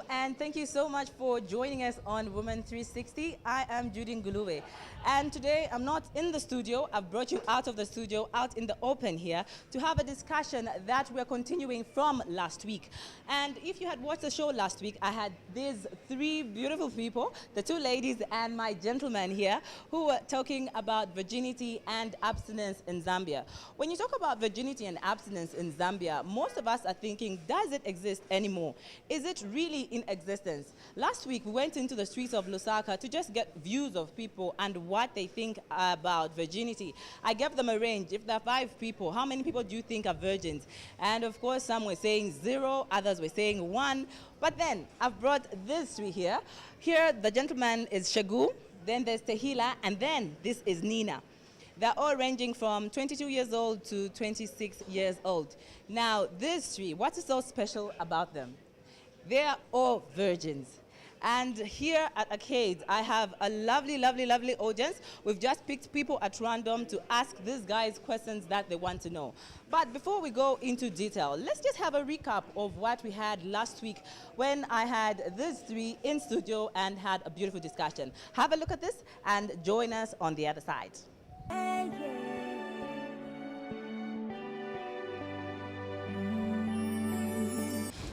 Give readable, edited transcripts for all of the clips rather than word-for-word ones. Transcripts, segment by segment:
and thank you so much for joining us on Women 360. I am Judy Ngulube, and today I'm not in the studio. I've brought you out of the studio, out in the open here, to have a discussion that we're continuing from last week. And if you had watched the show last week, I had these three beautiful people, the two ladies and my gentleman here, who were talking about virginity and abstinence in Zambia. When you talk about virginity and abstinence in Zambia, most of us are thinking, does it exist anymore? Is it really in existence? Last week, we went into the streets of Lusaka to just get views of people and what they think about virginity. I gave them a range. If there are 5 people, how many people do you think are virgins? And of course, some were saying 0, others were saying 1. But then, I've brought these 3 here. Here, the gentleman is Shagu, then there's Tehila, and then this is Nina. They're all ranging from 22 years old to 26 years old. Now, these 3, what is so special about them? They're all virgins. And here at Arcade, I have a lovely, lovely, lovely audience. We've just picked people at random to ask these guys questions that they want to know. But before we go into detail, let's just have a recap of what we had last week when I had these 3 in studio and had a beautiful discussion. Have a look at this and join us on the other side.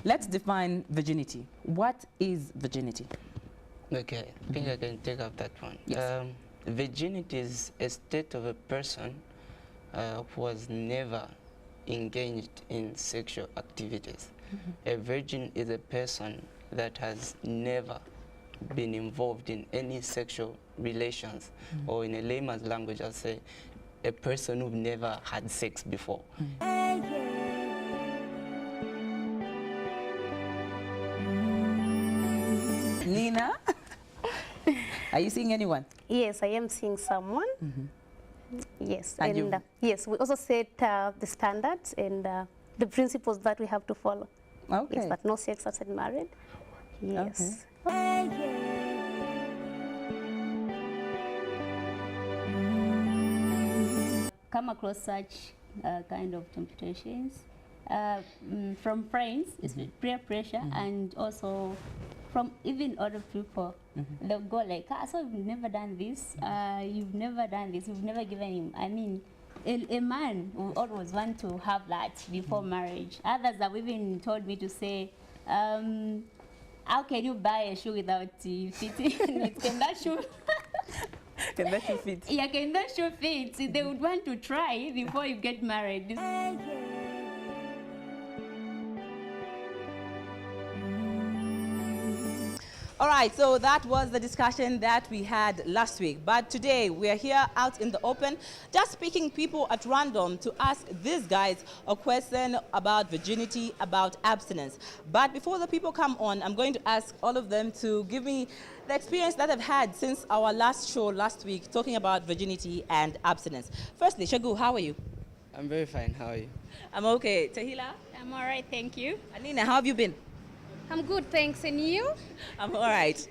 Let's define virginity. What is virginity? Okay, I think I can take up that one. Yes. Virginity is a state of a person who was never engaged in sexual activities. A virgin is a person that has never been involved in any sexual relations, or in a layman's language, I'll say a person who never had sex before. Nina, are you seeing anyone? Yes, I am seeing someone. Yes, And yes, we also set the standards and the principles that we have to follow. Okay. Yes, but no sex outside married. Yes. Come across such kind of temptations from friends, it's peer pressure, and also from even other people. They'll go like, so you've never done this, you've never done this, you've never given him. I mean, a man will always want to have that before marriage. Others have even told me to say, how can you buy a shoe without fitting? Can that shoe? Can that shoe fit? Yeah, can that shoe fit? They would want to try before you get married. All right, so that was the discussion that we had last week. But today, we are here out in the open, just picking people at random to ask these guys a question about virginity, about abstinence. But before the people come on, I'm going to ask all of them to give me the experience that I've had since our last show last week, talking about virginity and abstinence. Firstly, Shagu, how are you? I'm very fine, how are you? I'm okay. Tehila? I'm all right, thank you. Alina, how have you been? I'm good, thanks. And you? I'm all right.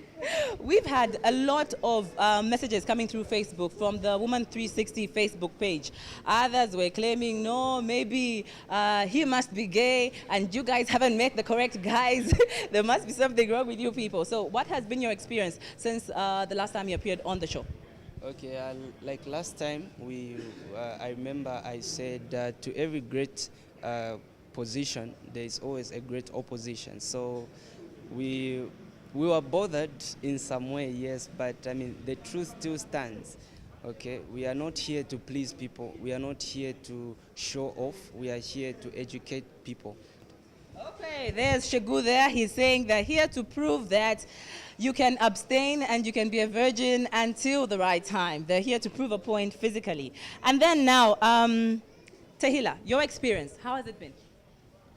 We've had a lot of messages coming through Facebook from the Woman 360 Facebook page. Others were claiming, no, maybe he must be gay and you guys haven't met the correct guys. There must be something wrong with you people. So what has been your experience since the last time you appeared on the show? Okay, like last time, I remember I said to every great position, there is always a great opposition. So we were bothered in some way, yes, but I mean, the truth still stands. Okay, we are not here to please people. We are not here to show off. We are here to educate people. Okay, there's Shagu there. He's saying they're here to prove that you can abstain and you can be a virgin until the right time. They're here to prove a point physically. And then now, Tehila, your experience, how has it been?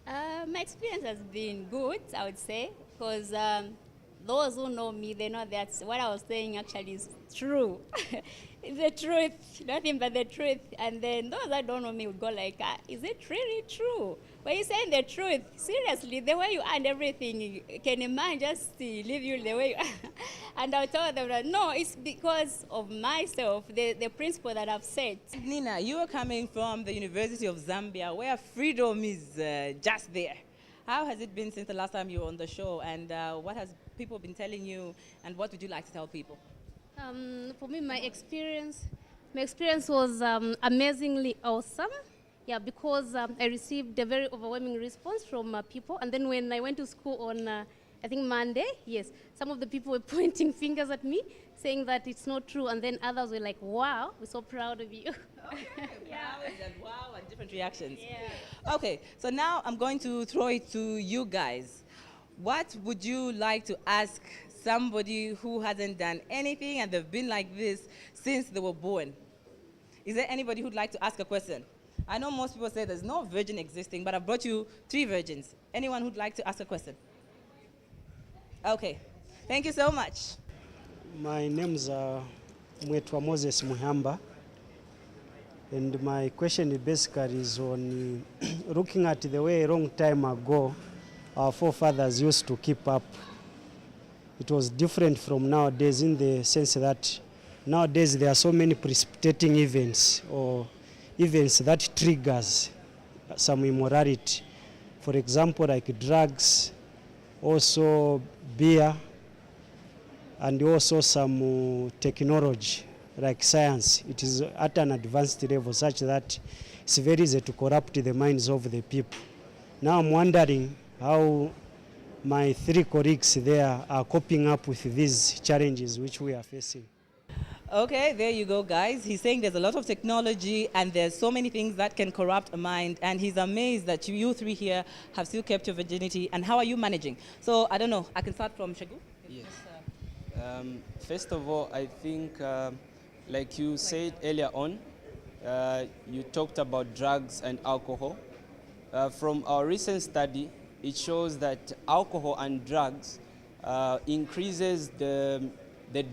My experience has been good, I would say, because those who know me, they know that what I was saying actually is true. It's the truth, nothing but the truth. And then those that don't know me would go like, is it really true? When you're saying the truth, seriously, the way you are and everything, can a man just leave you the way you are? And I'll tell them that, no, it's because of myself, the principle that I've set. Nina, you are coming from the University of Zambia, where freedom is just there. How has it been since the last time you were on the show, and what has people been telling you, and what would you like to tell people? For me, my experience was amazingly awesome. Yeah, because I received a very overwhelming response from people. And then when I went to school on, I think Monday, yes, some of the people were pointing fingers at me, saying that it's not true. And then others were like, wow, we're so proud of you. Okay, and wow, and different reactions. Yeah. Okay, so now I'm going to throw it to you guys. What would you like to ask somebody who hasn't done anything and they've been like this since they were born? Is there anybody who'd like to ask a question? I know most people say there's no virgin existing, but I've brought you 3 virgins. Anyone who'd like to ask a question? Okay, thank you so much. My name's Mwetwa Moses Muhamba, and my question basically is on looking at the way a long time ago our forefathers used to keep up. It was different from nowadays in the sense that nowadays there are so many precipitating events or events that triggers some immorality. For example, like drugs, also beer, and also some technology like science. It is at an advanced level such that it's very easy to corrupt the minds of the people. Now I'm wondering how my 3 colleagues there are coping up with these challenges which we are facing. Okay, there you go, guys. He's saying there's a lot of technology and there's so many things that can corrupt a mind, and he's amazed that you 3 here have still kept your virginity. And how are you managing? So, I don't know, I can start from Shegu. Yes. First of all, I think, like you said earlier on, you talked about drugs and alcohol. From our recent study, it shows that alcohol and drugs increases the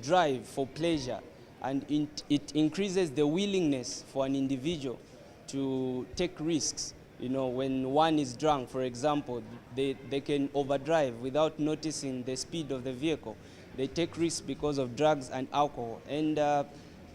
drive for pleasure, and it increases the willingness for an individual to take risks. You know, when one is drunk, for example, they can overdrive without noticing the speed of the vehicle. They take risks because of drugs and alcohol. And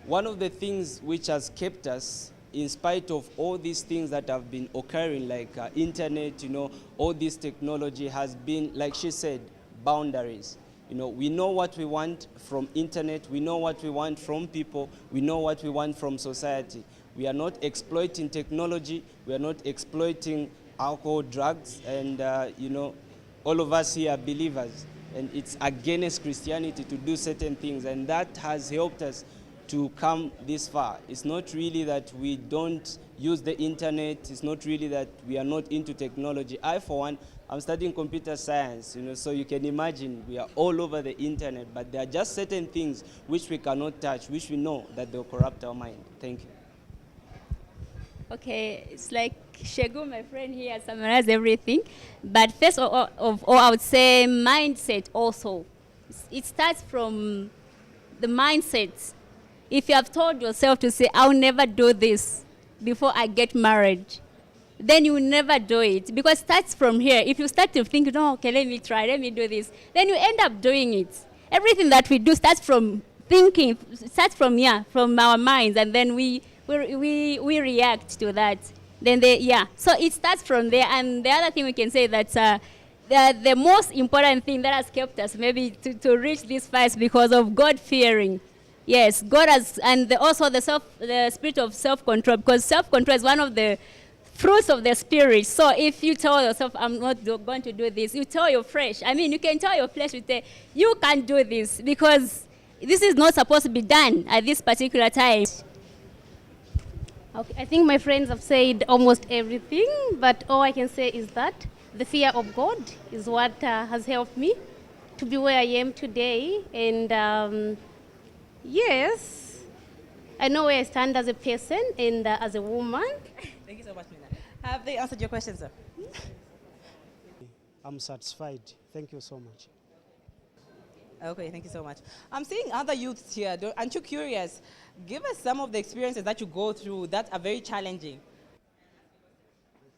one of the things which has kept us, in spite of all these things that have been occurring, like internet, you know, all this technology, has been, like she said, boundaries. You know, we know what we want from internet, we know what we want from people, we know what we want from society. We are not exploiting technology, we are not exploiting alcohol, drugs, and you know, all of us here are believers, and it's against Christianity to do certain things, and that has helped us to come this far. It's not really that we don't use the internet, it's not really that we are not into technology. I, for one, I'm studying computer science, you know, so you can imagine we are all over the internet, but there are just certain things which we cannot touch, which we know that they'll corrupt our mind. Thank you. Okay, it's like Shegu, my friend here, summarized everything. But first of all, I would say mindset also. It starts from the mindset. If you have told yourself to say, I'll never do this before I get married, then you will never do it, because it starts from here. If you start to think, no, okay, let me try, let me do this, then you end up doing it. Everything that we do starts from thinking, starts from from our minds, and then we react to that. Then so it starts from there. And the other thing we can say that the most important thing that has kept us maybe to reach this far is because of God fearing. Yes, God has, and also the spirit of self-control, because self-control is one of the fruits of the spirit. So if you tell yourself, I'm not going to do this, you tell your flesh. I mean, you can tell your flesh, you can't do this because this is not supposed to be done at this particular time. Okay, I think my friends have said almost everything, but all I can say is that the fear of God is what has helped me to be where I am today. And yes, I know where I stand as a person and as a woman. Thank you so much, Nina. Have they answered your question, sir? I'm satisfied. Thank you so much. Okay, thank you so much. I'm seeing other youths here. Aren't you curious? Give us some of the experiences that you go through that are very challenging.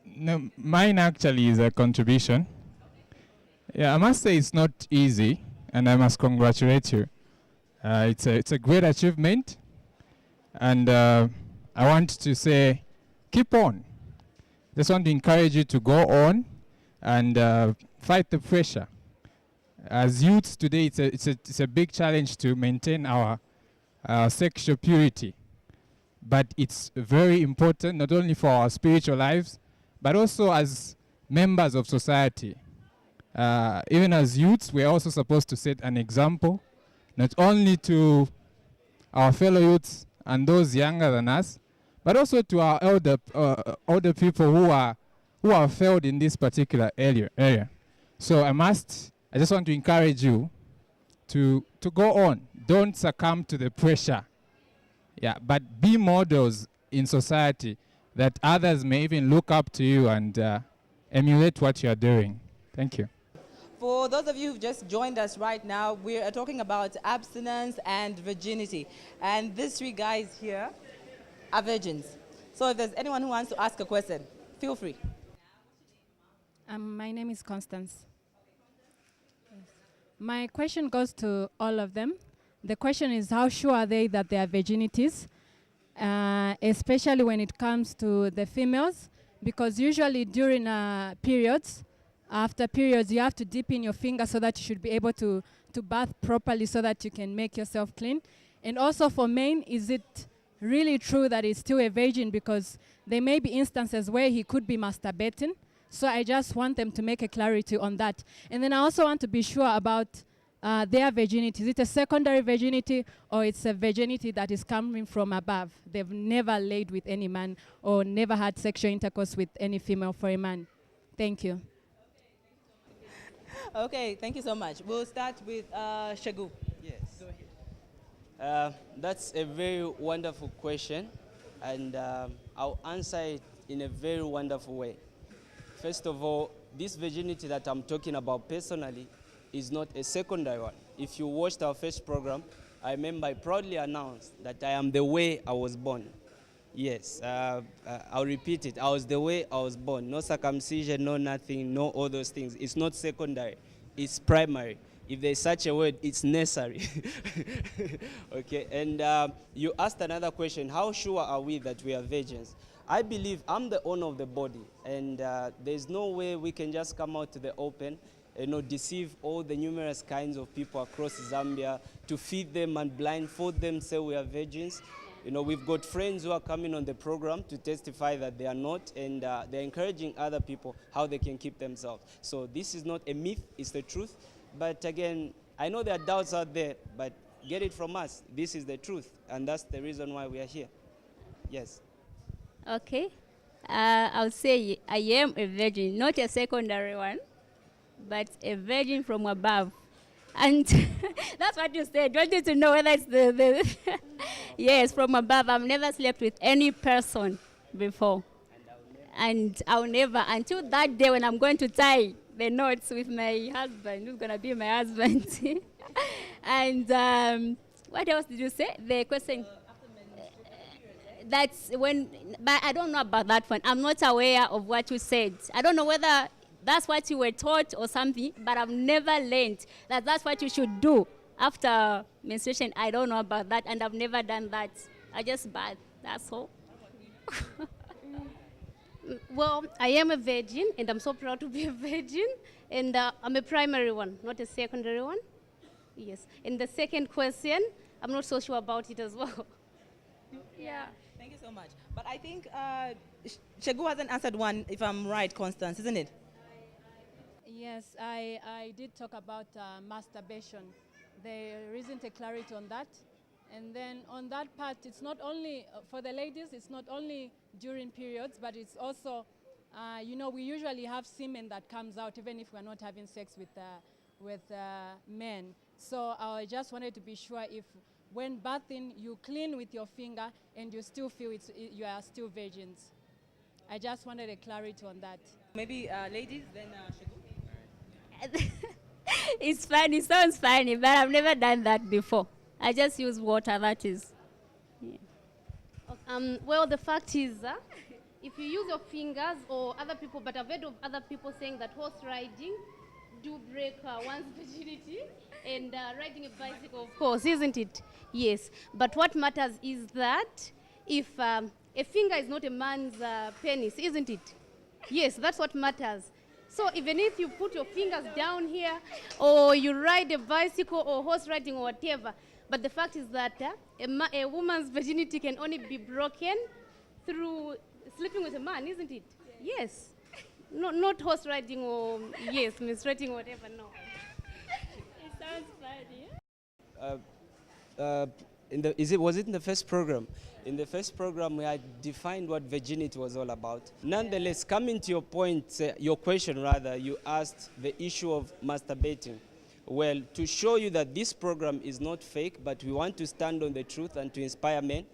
No, mine actually is a contribution. Yeah, I must say it's not easy, and I must congratulate you. It's a great achievement, and I want to say, keep on. Just want to encourage you to go on and fight the pressure. As youths today, it's a big challenge to maintain our sexual purity. But it's very important, not only for our spiritual lives, but also as members of society. Even as youths, we're also supposed to set an example, not only to our fellow youths and those younger than us, but also to our older people who are failed in this particular area. So I just want to encourage you to go on. Don't succumb to the pressure. Yeah, but be models in society that others may even look up to you and emulate what you are doing. Thank you. For those of you who've just joined us right now, we are talking about abstinence and virginity. And these three guys here are virgins. So if there's anyone who wants to ask a question, feel free. My name is Constance. My question goes to all of them. The question is, how sure are they that they are virginities, especially when it comes to the females? Because usually during periods, after periods, you have to dip in your finger so that you should be able to bath properly so that you can make yourself clean. And also for men, is it really true that he's still a virgin? Because there may be instances where he could be masturbating. So I just want them to make a clarity on that. And then I also want to be sure about their virginity. Is it a secondary virginity or it's a virginity that is coming from above? They've never laid with any man or never had sexual intercourse with any female for a man. Thank you. Okay, thank you so much. We'll start with Shagu. Yes. Go ahead. That's a very wonderful question, and I'll answer it in a very wonderful way. First of all, this virginity that I'm talking about personally is not a secondary one. If you watched our first program, I remember I proudly announced that I am the way I was born. Yes, I'll repeat it. I was the way I was born. No circumcision, no nothing, no all those things. It's not secondary. It's primary. If there's such a word, it's necessary. Okay, and you asked another question. How sure are we that we are virgins? I believe I'm the owner of the body, and there's no way we can just come out to the open and deceive all the numerous kinds of people across Zambia to feed them and blindfold them, say we are virgins. We've got friends who are coming on the program to testify that they are not, and they're encouraging other people how they can keep themselves. So this is not a myth, it's the truth. But again, I know there are doubts out there, but get it from us. This is the truth, and that's the reason why we are here. Yes. Okay. I'll say I am a virgin, not a secondary one, but a virgin from above. And that's what you said. I wanted to know whether it's the yes, from above. I've never slept with any person before. And I'll never, until that day when I'm going to tie the knots with my husband, who's going to be my husband. And what else did you say? The question. That's when, but I don't know about that one. I'm not aware of what you said. I don't know whether that's what you were taught or something, but I've never learned that that's what you should do after menstruation. I don't know about that, and I've never done that. I just bath, that's all. Well, I am a virgin, and I'm so proud to be a virgin, and I'm a primary one, not a secondary one. Yes. And the second question, I'm not so sure about it as well. Yeah. Thank you so much. But I think Shagu hasn't answered one, if I'm right, Constance, isn't it? Yes, I did talk about masturbation. There isn't a clarity on that. And then on that part, it's not only, for the ladies, it's not only during periods, but it's also, we usually have semen that comes out even if we're not having sex with men. So I just wanted to be sure if when bathing, you clean with your finger and you still feel you are still virgins. I just wanted a clarity on that. Maybe ladies, then Shagu. It's funny, sounds funny, but I've never done that before. I just use water, that is. Yeah. Well, the fact is, if you use your fingers or other people, but I've heard of other people saying that horse riding do break one's virginity, and riding a bicycle, of course, isn't it? Yes. But what matters is that if a finger is not a man's penis, isn't it? Yes, that's what matters. So even if you put your fingers down here, or you ride a bicycle or horse riding or whatever, but the fact is that a woman's virginity can only be broken through sleeping with a man, isn't it? Yes. No, not horse riding or, yes, menstruating or whatever, no. It sounds funny. Was it in the first program? In the first program, we had defined what virginity was all about. Nonetheless, coming to your point, your question rather, you asked the issue of masturbating. Well, to show you that this program is not fake, but we want to stand on the truth and to inspire men.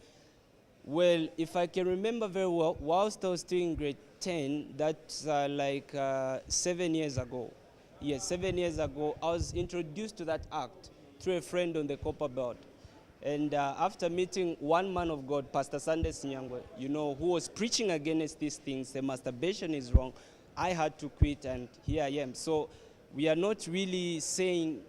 Well, if I can remember very well, whilst I was still in grade 10, that's 7 years ago. Yes, 7 years ago, I was introduced to that act through a friend on the Copper Belt. And after meeting one man of God, Pastor Sunday Sinyangwe, who was preaching against these things, the masturbation is wrong, I had to quit, and here I am. So we are not really saying,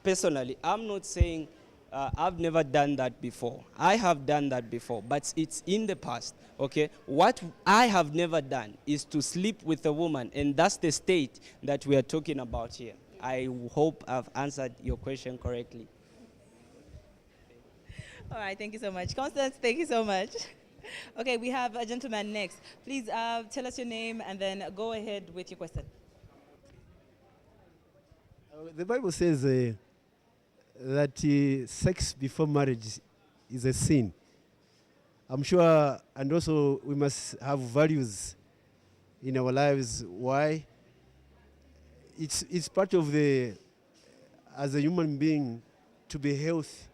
personally, I'm not saying I've never done that before. I have done that before, but it's in the past, okay? What I have never done is to sleep with a woman, and that's the state that we are talking about here. I hope I've answered your question correctly. All right, thank you so much. Constance, thank you so much. Okay, we have a gentleman next. Please tell us your name and then go ahead with your question. The Bible says that sex before marriage is a sin. I'm sure, and also we must have values in our lives. Why? It's part of as a human being, to be healthy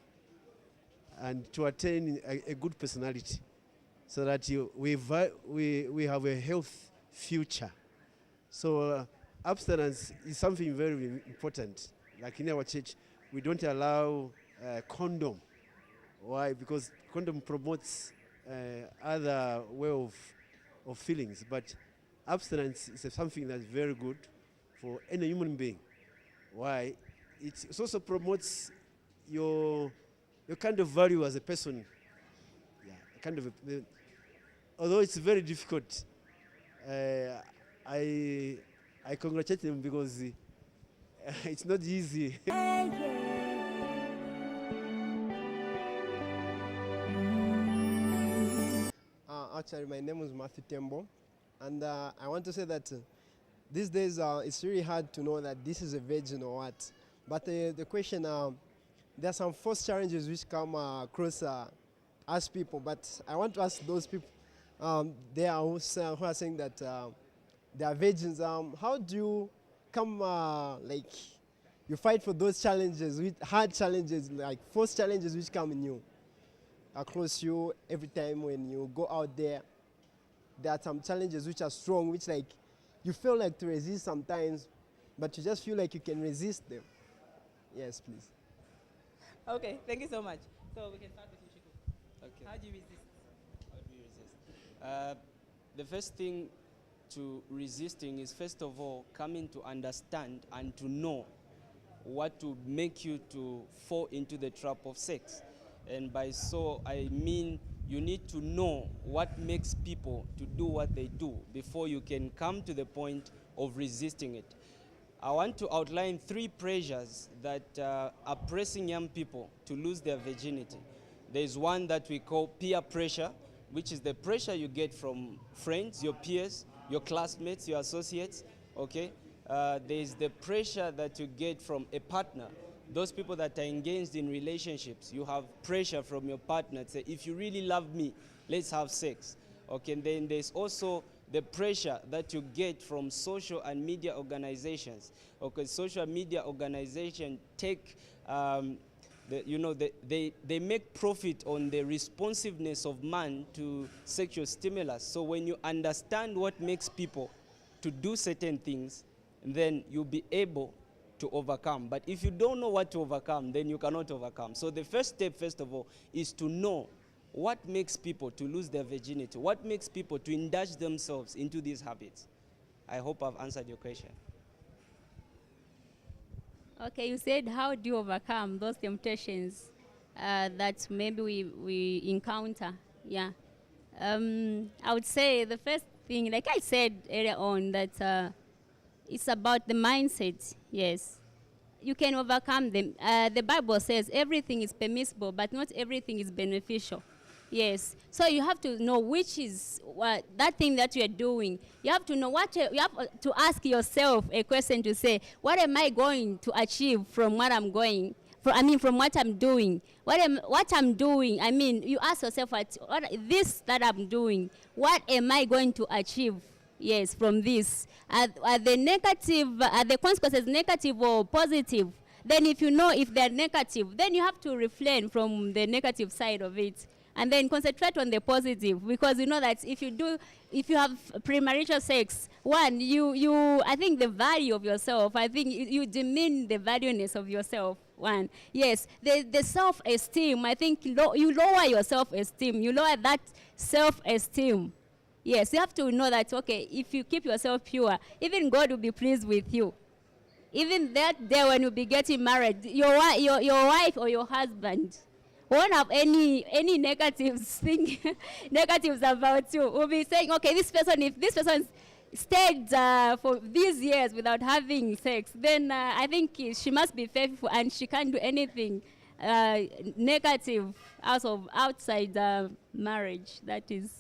and to attain a good personality, so that we have a health future. So abstinence is something very important. Like in our church, we don't allow condom. Why? Because condom promotes other way of feelings. But abstinence is something that's very good for any human being. Why? It also promotes your kind of value as a person. Yeah, although it's very difficult, I congratulate them because it's not easy. Actually, my name is Matthew Tembo, and I want to say that these days it's really hard to know that this is a virgin or what. But the question, there are some false challenges which come across us people, but I want to ask those people there who are saying that they are virgins. How do you come, you fight for those challenges, hard challenges, like false challenges which come in you, across you every time when you go out there? There are some challenges which are strong, which you feel like to resist sometimes, but you just feel like you can resist them. Yes, please. Okay, thank you so much. So we can start with you, Chico. Okay. How do you resist? How do you resist? The first thing to resisting is, first of all, coming to understand and to know what to make you to fall into the trap of sex. And by so, I mean you need to know what makes people to do what they do before you can come to the point of resisting it. I want to outline 3 pressures that are pressing young people to lose their virginity. There's one that we call peer pressure, which is the pressure you get from friends, your peers, your classmates, your associates, okay? There's the pressure that you get from a partner. Those people that are engaged in relationships, you have pressure from your partner to say, if you really love me, let's have sex. Okay, and then there's also the pressure that you get from social and media organizations. Okay, social media organizations take, they make profit on the responsiveness of man to sexual stimulus. So when you understand what makes people to do certain things, then you'll be able to overcome. But if you don't know what to overcome, then you cannot overcome. So the first step, first of all, is to know what makes people to lose their virginity, what makes people to indulge themselves into these habits. I hope I've answered your question. Okay, you said how do you overcome those temptations that maybe we encounter? Yeah. I would say the first thing, like I said earlier on, that it's about the mindset, yes. You can overcome them. The Bible says everything is permissible, but not everything is beneficial. Yes. So you have to know which is that thing that you are doing. You have to know you have to ask yourself a question to say, what am I going to achieve from what I'm going? From what I'm doing. What I'm doing, you ask yourself, what this that I'm doing, what am I going to achieve? Yes, from this. Are the consequences negative or positive? Then if you know if they're negative, then you have to refrain from the negative side of it. And then concentrate on the positive, because you know that if you have premarital sex, I think the value of yourself, I think you demean the valueness of yourself. One, yes, the self-esteem, I think you lower your self-esteem, you lower that self-esteem. Yes, you have to know that, okay, if you keep yourself pure, even God will be pleased with you. Even that day when you'll be getting married, your wife or your husband won't have any negatives about you. We'll be saying, okay, if this person stayed for these years without having sex, then I think she must be faithful and she can't do anything negative outside marriage. That is.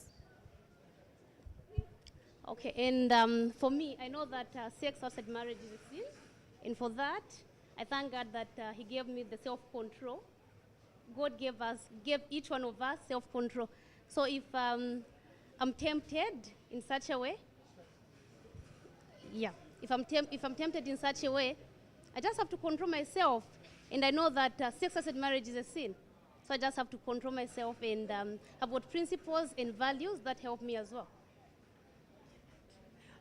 Okay, and for me, I know that sex outside marriage is a sin, and for that, I thank God that He gave me the self-control. God gave each one of us self-control. So if I'm tempted in such a way, if I'm tempted in such a way, I just have to control myself, and I know that sex outside marriage is a sin. So I just have to control myself and have got principles and values that help me as well.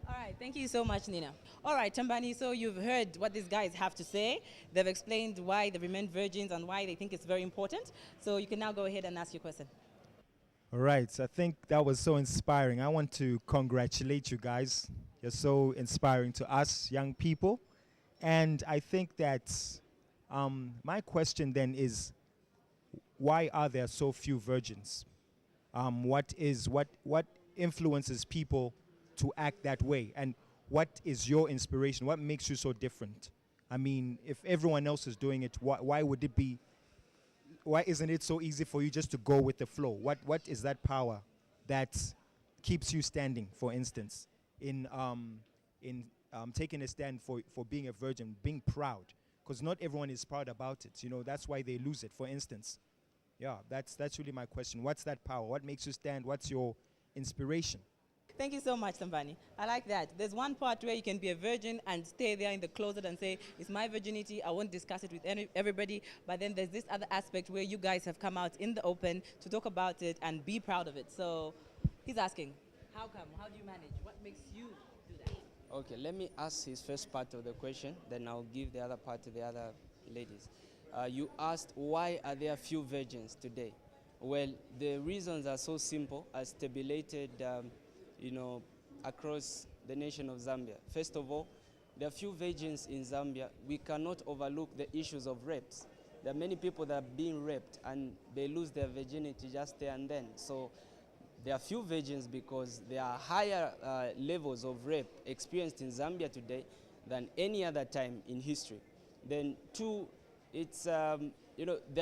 All right, thank you so much, Nina. All right, Tambani, so you've heard what these guys have to say. They've explained why they remain virgins and why they think it's very important. So you can now go ahead and ask your question. All right, so I think that was so inspiring. I want to congratulate you guys. You're so inspiring to us young people. And I think that my question then is, why are there so few virgins? What influences people to act that way, and what is your inspiration? What makes you so different? I mean, if everyone else is doing it, why isn't it so easy for you just to go with the flow? What is that power that keeps you standing, for instance, in taking a stand for being a virgin, being proud? Because not everyone is proud about it. You know, that's why they lose it, for instance. Yeah, that's really my question. What's that power? What makes you stand? What's your inspiration? Thank you so much, Tambani. I like that. There's one part where you can be a virgin and stay there in the closet and say, it's my virginity, I won't discuss it with everybody. But then there's this other aspect where you guys have come out in the open to talk about it and be proud of it. So he's asking, how come? How do you manage? What makes you do that? Okay, let me ask his first part of the question, then I'll give the other part to the other ladies. You asked, why are there few virgins today? Well, the reasons are so simple, as tabulated across the nation of Zambia. First of all, there are few virgins in Zambia. We cannot overlook the issues of rapes. There are many people that are being raped and they lose their virginity just there and then. So there are few virgins because there are higher levels of rape experienced in Zambia today than any other time in history. Then two, it's, there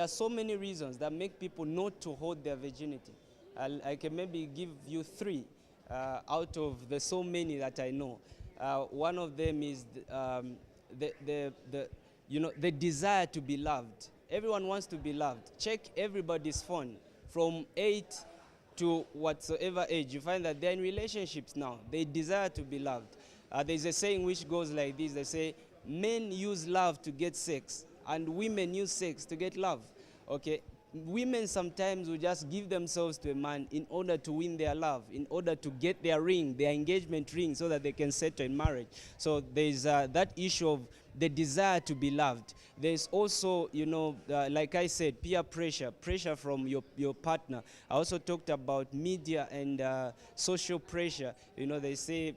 are so many reasons that make people not to hold their virginity. I can maybe give you three. Out of the so many that I know. One of them is the desire to be loved. Everyone wants to be loved. Check everybody's phone. From 8 to whatsoever age, you find that they're in relationships now. They desire to be loved. There's a saying which goes like this. They say, men use love to get sex, and women use sex to get love. Okay. Women sometimes will just give themselves to a man in order to win their love, in order to get their ring, their engagement ring, so that they can settle in marriage. So there's that issue of the desire to be loved. There's also, like I said, peer pressure from your partner. I also talked about media and social pressure. They say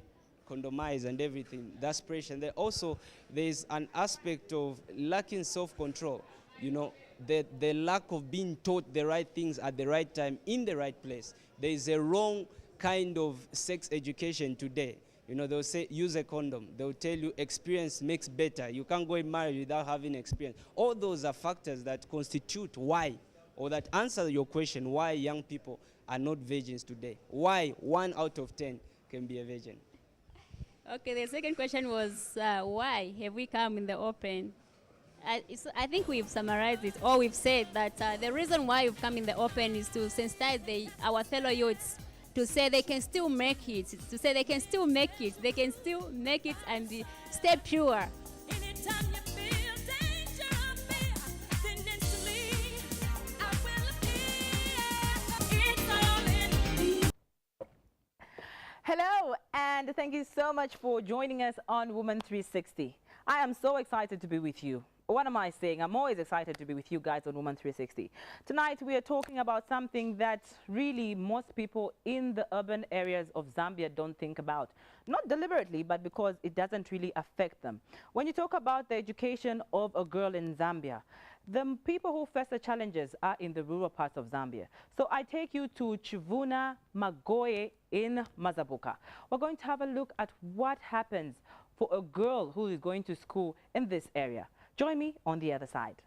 condomize and everything. That's pressure. And then also there's an aspect of lacking self-control. The lack of being taught the right things at the right time in the right place. There is a wrong kind of sex education today. You know, they'll say, use a condom. They'll tell you experience makes better. You can't go and marry without having experience. All those are factors that constitute why, or that answer your question, why young people are not virgins today. Why 1 out of 10 can be a virgin. Okay, the second question was why have we come in the open? I think we've summarized it, or we've said that the reason why we've come in the open is to sensitize our fellow youths to say they can still make it, to say they can still make it, they can still make it and stay pure. Hello, and thank you so much for joining us on Woman 360. I am so excited to be with you. What am I saying? I'm always excited to be with you guys on Woman 360. Tonight, we are talking about something that really most people in the urban areas of Zambia don't think about. Not deliberately, but because it doesn't really affect them. When you talk about the education of a girl in Zambia, the people who face the challenges are in the rural parts of Zambia. So I take you to Chivuna Magoye in Mazabuka. We're going to have a look at what happens for a girl who is going to school in this area. Join me on the other side.